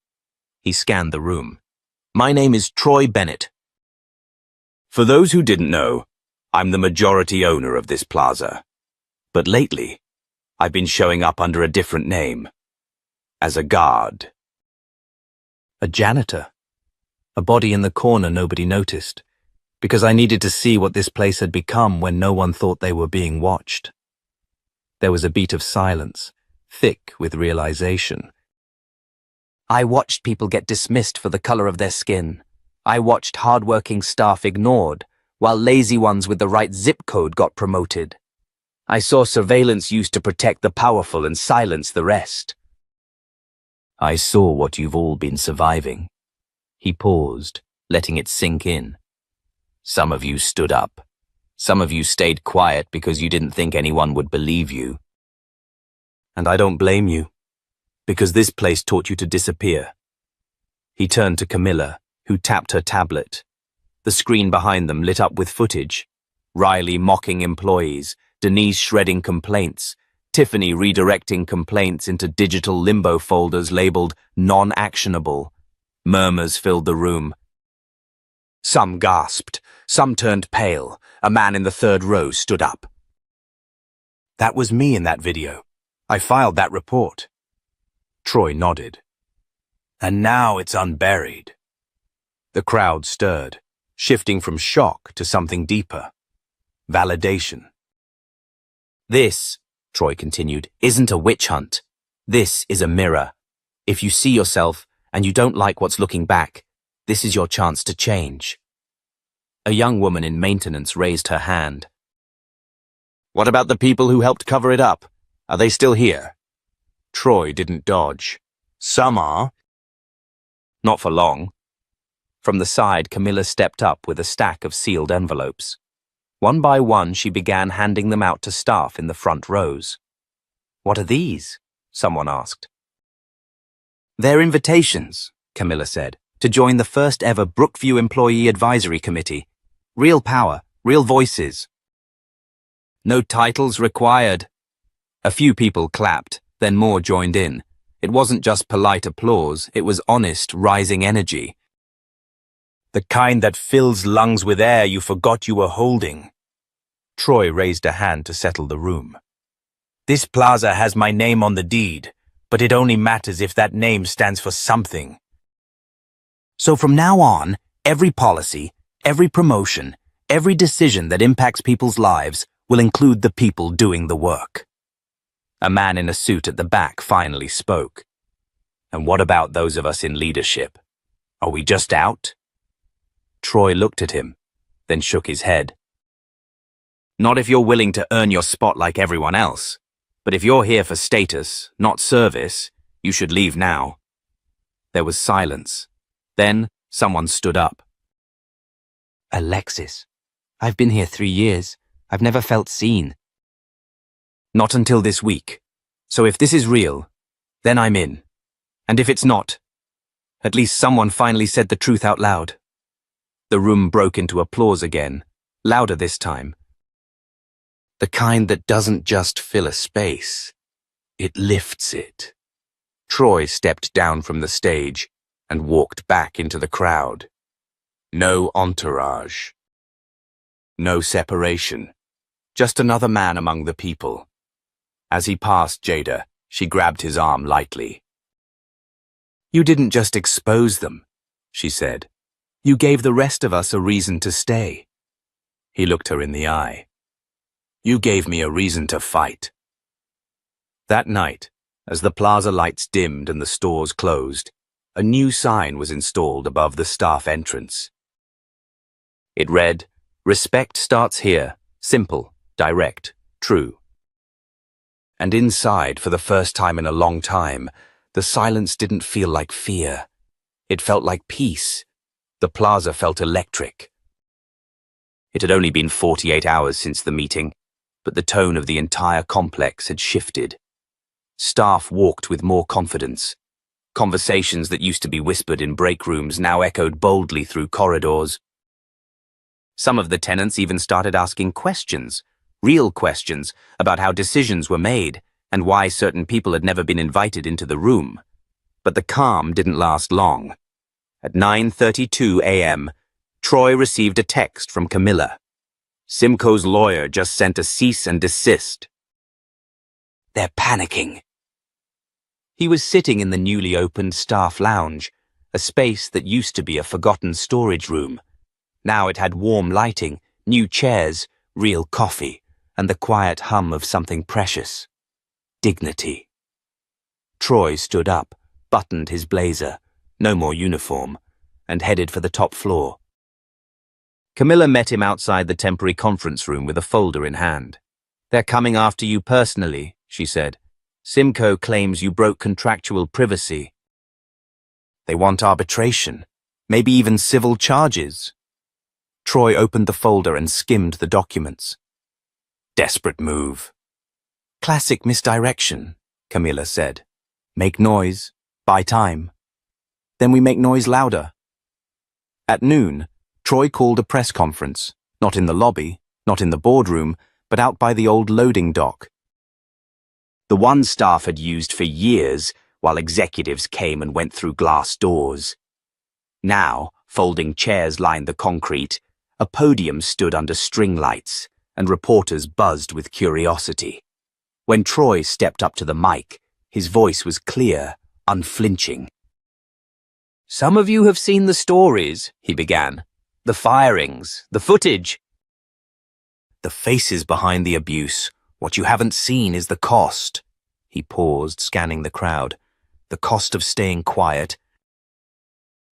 He scanned the room. My name is Troy Bennett. For those who didn't know, I'm the majority owner of this plaza. But lately, I've been showing up under a different name. As a guard. A janitor. A body in the corner nobody noticed, because I needed to see what this place had become when no one thought they were being watched. There was a beat of silence, thick with realization. I watched people get dismissed for the color of their skin. I watched hard-working staff ignored, while lazy ones with the right zip code got promoted. I saw surveillance used to protect the powerful and silence the rest. I saw what you've all been surviving. He paused, letting it sink in. Some of you stood up. Some of you stayed quiet because you didn't think anyone would believe you. And I don't blame you, because this place taught you to disappear. He turned to Camilla, who tapped her tablet. The screen behind them lit up with footage. Riley mocking employees, Denise shredding complaints, Tiffany redirecting complaints into digital limbo folders labeled non-actionable. Murmurs filled the room. Some gasped, some turned pale. A man in the third row stood up. That was me in that video. I filed that report. Troy nodded. And now it's unburied. The crowd stirred, shifting from shock to something deeper. Validation. This, Troy continued, isn't a witch hunt. This is a mirror. If you see yourself and you don't like what's looking back, this is your chance to change. A young woman in maintenance raised her hand. What about the people who helped cover it up? Are they still here? Troy didn't dodge. Some are. Not for long. From the side, Camilla stepped up with a stack of sealed envelopes. One by one, she began handing them out to staff in the front rows. What are these? Someone asked. They're invitations, Camilla said, to join the first ever Brookview Employee Advisory Committee. Real power, real voices. No titles required. A few people clapped, then more joined in. It wasn't just polite applause, it was honest, rising energy. The kind that fills lungs with air you forgot you were holding. Troy raised a hand to settle the room. This plaza has my name on the deed, but it only matters if that name stands for something. So from now on, every policy, every promotion, every decision that impacts people's lives will include the people doing the work. A man in a suit at the back finally spoke. And what about those of us in leadership? Are we just out? Troy looked at him, then shook his head. Not if you're willing to earn your spot like everyone else. But if you're here for status, not service, you should leave now. There was silence. Then someone stood up. Alexis, I've been here 3 years. I've never felt seen. Not until this week. So if this is real, then I'm in. And if it's not, at least someone finally said the truth out loud. The room broke into applause again, louder this time. The kind that doesn't just fill a space, it lifts it. Troy stepped down from the stage and walked back into the crowd. No entourage. No separation. Just another man among the people. As he passed Jada, she grabbed his arm lightly. You didn't just expose them, she said. You gave the rest of us a reason to stay. He looked her in the eye. You gave me a reason to fight. That night, as the plaza lights dimmed and the stores closed, a new sign was installed above the staff entrance. It read, "Respect starts here, simple, direct, true." And inside, for the first time in a long time, the silence didn't feel like fear. It felt like peace. The plaza felt electric. It had only been 48 hours since the meeting, but the tone of the entire complex had shifted. Staff walked with more confidence. Conversations that used to be whispered in break rooms now echoed boldly through corridors. Some of the tenants even started asking questions. Real questions about how decisions were made and why certain people had never been invited into the room. But the calm didn't last long. At 9:32 a.m., Troy received a text from Camilla. Simcoe's lawyer just sent a cease and desist. They're panicking. He was sitting in the newly opened staff lounge, a space that used to be a forgotten storage room. Now it had warm lighting, new chairs, real coffee, and the quiet hum of something precious. Dignity. Troy stood up, buttoned his blazer, no more uniform, and headed for the top floor. Camilla met him outside the temporary conference room with a folder in hand. They're coming after you personally, she said. Simcoe claims you broke contractual privacy. They want arbitration, maybe even civil charges. Troy opened the folder and skimmed the documents. Desperate move. Classic misdirection, Camilla said. Make noise, buy time. Then we make noise louder. At noon, Troy called a press conference, not in the lobby, not in the boardroom, but out by the old loading dock. The one staff had used for years while executives came and went through glass doors. Now, folding chairs lined the concrete, a podium stood under string lights, and reporters buzzed with curiosity. When Troy stepped up to the mic, his voice was clear, unflinching. Some of you have seen the stories, he began. The firings, the footage. The faces behind the abuse. What you haven't seen is the cost. He paused, scanning the crowd. The cost of staying quiet.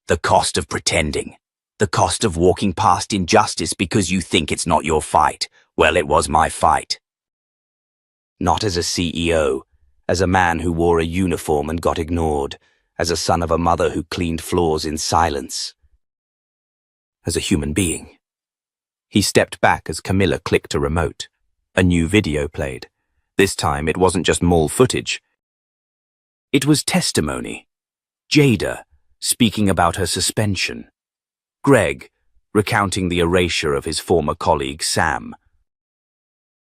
The cost of pretending. The cost of walking past injustice because you think it's not your fight. Well, it was my fight. Not as a CEO, as a man who wore a uniform and got ignored, as a son of a mother who cleaned floors in silence. As a human being. He stepped back as Camilla clicked a remote. A new video played. This time it wasn't just mall footage. It was testimony. Jada, speaking about her suspension. Greg, recounting the erasure of his former colleague Sam.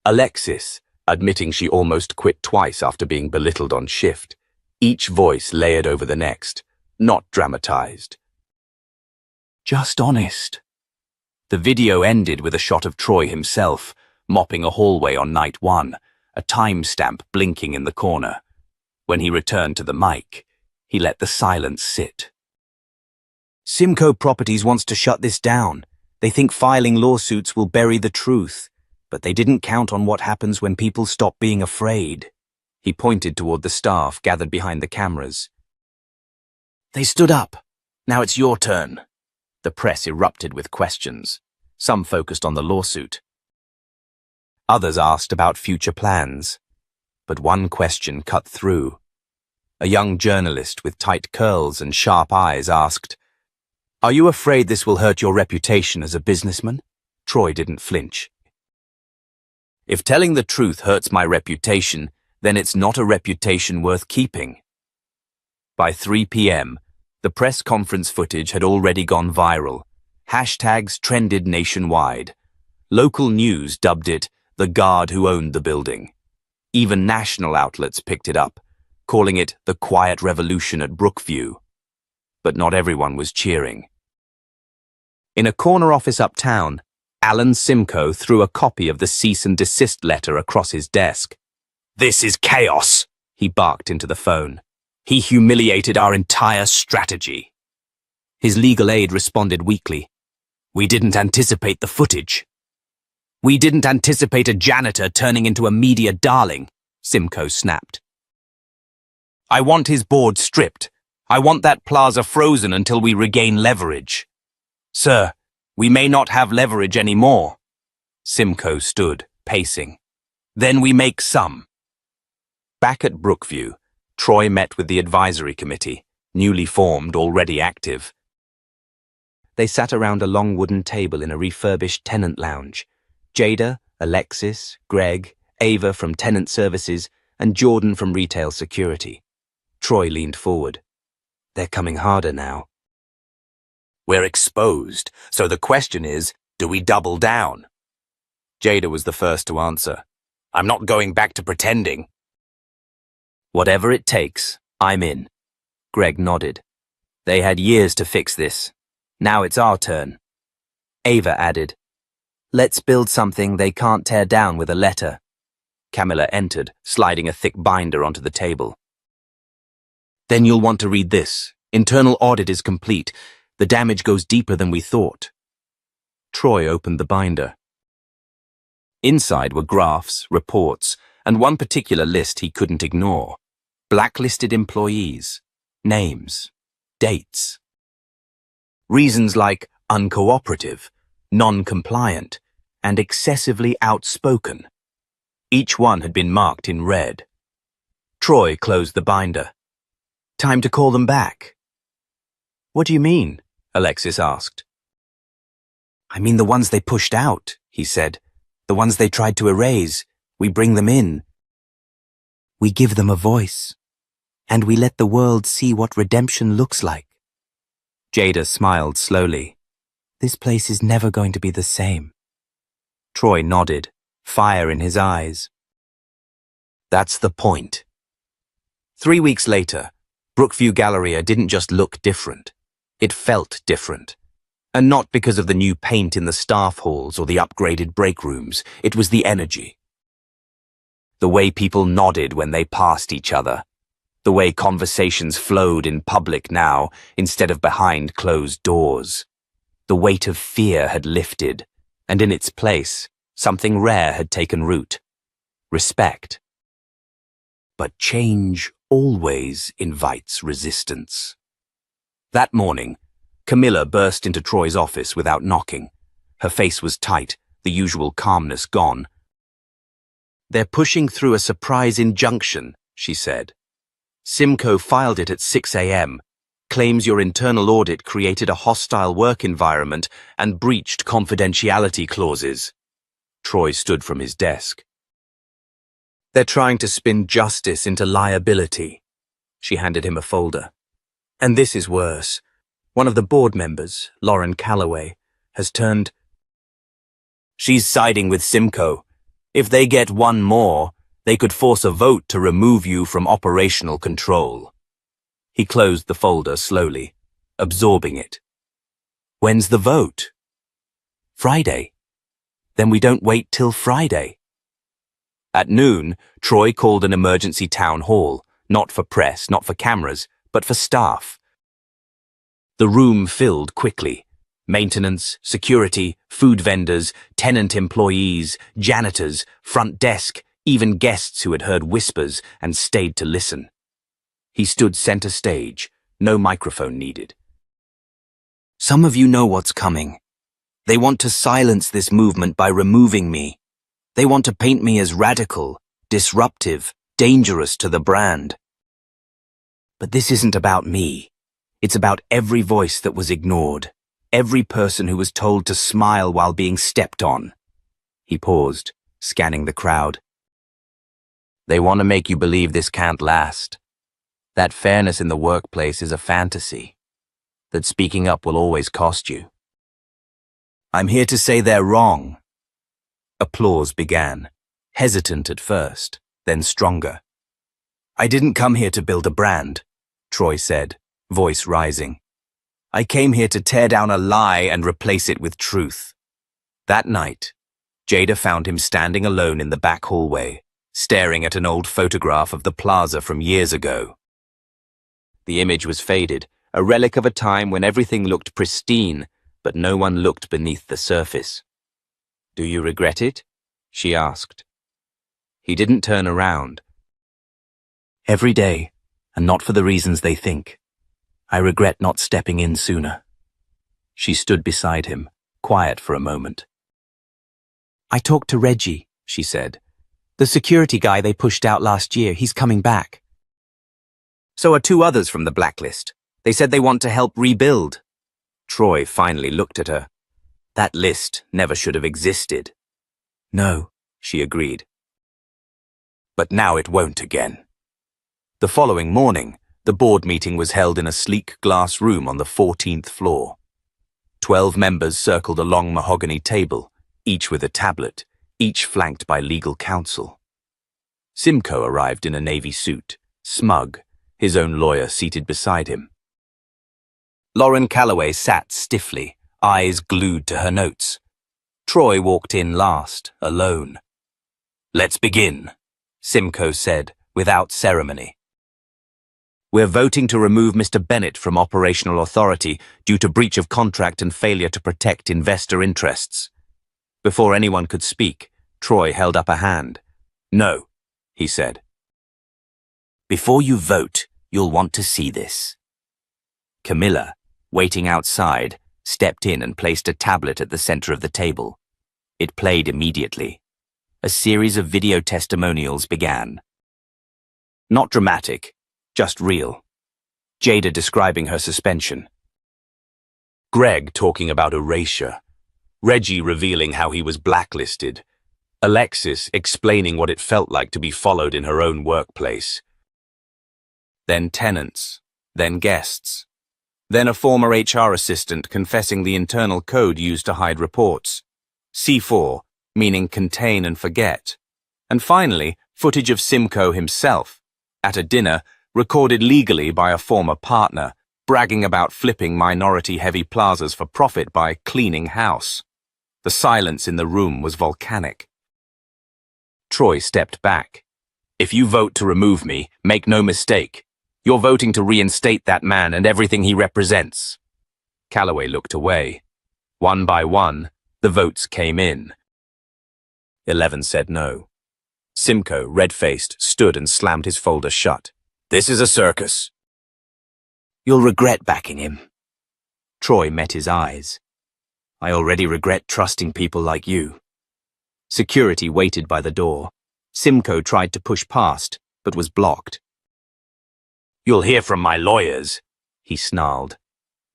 Alexis, admitting she almost quit twice after being belittled on shift. Each voice layered over the next, not dramatized. Just honest. The video ended with a shot of Troy himself, mopping a hallway on night one, a timestamp blinking in the corner. When he returned to the mic, he let the silence sit. Simcoe Properties wants to shut this down. They think filing lawsuits will bury the truth, but they didn't count on what happens when people stop being afraid. He pointed toward the staff gathered behind the cameras. They stood up. Now it's your turn. The press erupted with questions. Some focused on the lawsuit. Others asked about future plans. But one question cut through. A young journalist with tight curls and sharp eyes asked, "Are you afraid this will hurt your reputation as a businessman?" Troy didn't flinch. If telling the truth hurts my reputation, then it's not a reputation worth keeping. By 3 p.m., the press conference footage had already gone viral. Hashtags trended nationwide. Local news dubbed it the guard who owned the building. Even national outlets picked it up, calling it the quiet revolution at Brookview. But not everyone was cheering. In a corner office uptown, Alan Simcoe threw a copy of the cease and desist letter across his desk. "This is chaos," he barked into the phone. "He humiliated our entire strategy." His legal aide responded weakly. "We didn't anticipate the footage." "We didn't anticipate a janitor turning into a media darling," Simcoe snapped. "I want his board stripped. I want that plaza frozen until we regain leverage." "Sir, we may not have leverage anymore." Simcoe stood, pacing. "Then we make some." Back at Brookview, Troy met with the advisory committee, newly formed, already active. They sat around a long wooden table in a refurbished tenant lounge. Jada, Alexis, Greg, Ava from tenant services, and Jordan from retail security. Troy leaned forward. "They're coming harder now." "We're exposed, so the question is, do we double down?" Jada was the first to answer. I'm not going back to pretending. Whatever it takes, I'm in. Greg nodded. They had years to fix this. Now it's our turn. Ava added, Let's build something they can't tear down with a letter. Camilla entered, sliding a thick binder onto the table. Then you'll want to read this. Internal audit is complete. The damage goes deeper than we thought. Troy opened the binder. Inside were graphs, reports, and one particular list he couldn't ignore. Blacklisted employees, names, dates. Reasons like uncooperative, non-compliant, and excessively outspoken. Each one had been marked in red. Troy closed the binder. Time to call them back. What do you mean? Alexis asked. I mean the ones they pushed out, he said. The ones they tried to erase. We bring them in. We give them a voice. And we let the world see what redemption looks like. Jada smiled slowly. This place is never going to be the same. Troy nodded, fire in his eyes. That's the point. 3 weeks later, Brookview Galleria didn't just look different. It felt different. And not because of the new paint in the staff halls or the upgraded break rooms. It was the energy. The way people nodded when they passed each other. The way conversations flowed in public now, instead of behind closed doors. The weight of fear had lifted, and in its place, something rare had taken root. Respect. But change always invites resistance. That morning, Camilla burst into Troy's office without knocking. Her face was tight, the usual calmness gone. They're pushing through a surprise injunction, she said. Simcoe filed it at 6 a.m., claims your internal audit created a hostile work environment and breached confidentiality clauses. Troy stood from his desk. They're trying to spin justice into liability. She handed him a folder. And this is worse. One of the board members, Lauren Calloway, has turned... She's siding with Simcoe. If they get one more, they could force a vote to remove you from operational control. He closed the folder slowly, absorbing it. When's the vote? Friday. Then we don't wait till Friday. At noon, Troy called an emergency town hall, not for press, not for cameras, but for staff. The room filled quickly. Maintenance, security, food vendors, tenant employees, janitors, front desk, even guests who had heard whispers and stayed to listen. He stood center stage, no microphone needed. Some of you know what's coming. They want to silence this movement by removing me. They want to paint me as radical, disruptive, dangerous to the brand. But this isn't about me. It's about every voice that was ignored, every person who was told to smile while being stepped on. He paused, scanning the crowd. They want to make you believe this can't last. That fairness in the workplace is a fantasy. That speaking up will always cost you. I'm here to say they're wrong. Applause began, hesitant at first, then stronger. I didn't come here to build a brand, Troy said, voice rising. I came here to tear down a lie and replace it with truth. That night, Jada found him standing alone in the back hallway, staring at an old photograph of the plaza from years ago. The image was faded, a relic of a time when everything looked pristine, but no one looked beneath the surface. Do you regret it? She asked. He didn't turn around. Every day, and not for the reasons they think. I regret not stepping in sooner. She stood beside him, quiet for a moment. I talked to Reggie, she said. The security guy they pushed out last year, he's coming back. So are 2 others from the blacklist. They said they want to help rebuild. Troy finally looked at her. That list never should have existed. No, she agreed. But now it won't again. The following morning, the board meeting was held in a sleek glass room on the 14th floor. 12 members circled a long mahogany table, each with a tablet, each flanked by legal counsel. Simcoe arrived in a navy suit, smug, his own lawyer seated beside him. Lauren Calloway sat stiffly, eyes glued to her notes. Troy walked in last, alone. "Let's begin," Simcoe said, without ceremony. "We're voting to remove Mr. Bennett from operational authority due to breach of contract and failure to protect investor interests." Before anyone could speak, Troy held up a hand. "No," he said. "Before you vote, you'll want to see this." Camilla, waiting outside, stepped in and placed a tablet at the center of the table. It played immediately. A series of video testimonials began. Not dramatic, just real. Jada describing her suspension. Greg talking about erasure. Reggie revealing how he was blacklisted. Alexis explaining what it felt like to be followed in her own workplace. Then tenants, then guests. Then a former HR assistant confessing the internal code used to hide reports. C4, meaning contain and forget. And finally, footage of Simcoe himself, at a dinner, recorded legally by a former partner, bragging about flipping minority-heavy plazas for profit by cleaning house. The silence in the room was volcanic. Troy stepped back. "If you vote to remove me, make no mistake. You're voting to reinstate that man and everything he represents." Calloway looked away. One by one, the votes came in. 11 said no. Simcoe, red-faced, stood and slammed his folder shut. "This is a circus." "You'll regret backing him." Troy met his eyes. "I already regret trusting people like you." Security waited by the door. Simcoe tried to push past, but was blocked. "You'll hear from my lawyers," he snarled.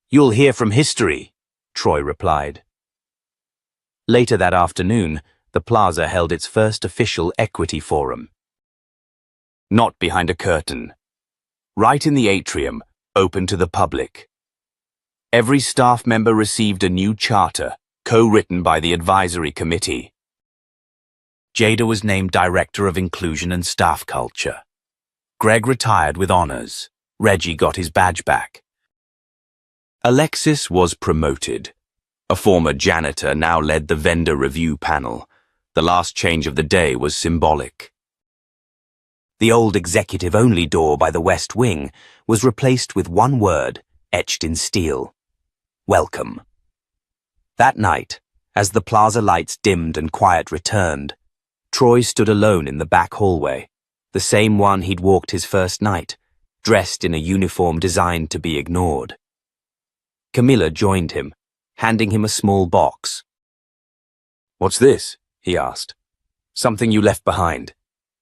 "You'll hear from history," Troy replied. Later that afternoon, the plaza held its first official equity forum. Not behind a curtain. Right in the atrium, open to the public. Every staff member received a new charter, co-written by the advisory committee. Jada was named Director of Inclusion and Staff Culture. Greg retired with honors. Reggie got his badge back. Alexis was promoted. A former janitor now led the vendor review panel. The last change of the day was symbolic. The old executive-only door by the west wing was replaced with one word, etched in steel. Welcome. That night, as the plaza lights dimmed and quiet returned, Troy stood alone in the back hallway, the same one he'd walked his first night, dressed in a uniform designed to be ignored. Camilla joined him, handing him a small box. "What's this?" he asked. "Something you left behind."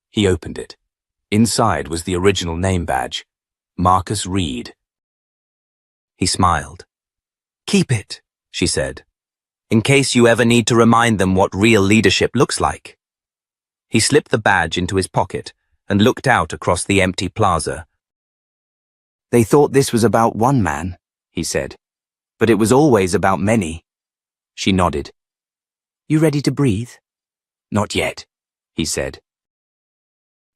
He opened it. Inside was the original name badge, Marcus Reed. He smiled. "Keep it," she said, "in case you ever need to remind them what real leadership looks like." He slipped the badge into his pocket and looked out across the empty plaza. "They thought this was about one man," he said, "but it was always about many." She nodded. "You ready to breathe?" "Not yet," he said.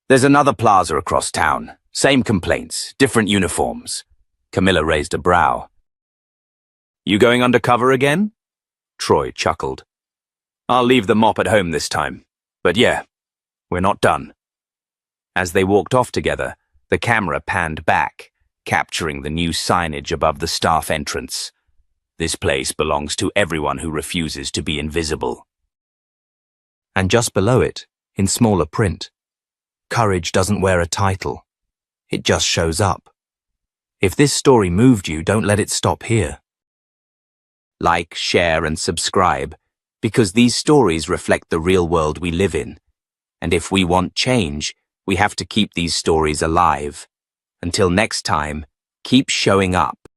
"There's another plaza across town. Same complaints, different uniforms." Camilla raised a brow. "You going undercover again?" Troy chuckled. "I'll leave the mop at home this time. But yeah, we're not done." As they walked off together, the camera panned back, capturing the new signage above the staff entrance. "This place belongs to everyone who refuses to be invisible." And just below it, in smaller print, "Courage doesn't wear a title. It just shows up." If this story moved you, don't let it stop here. Like, share, and subscribe, because these stories reflect the real world we live in. And if we want change, we have to keep these stories alive. Until next time, keep showing up.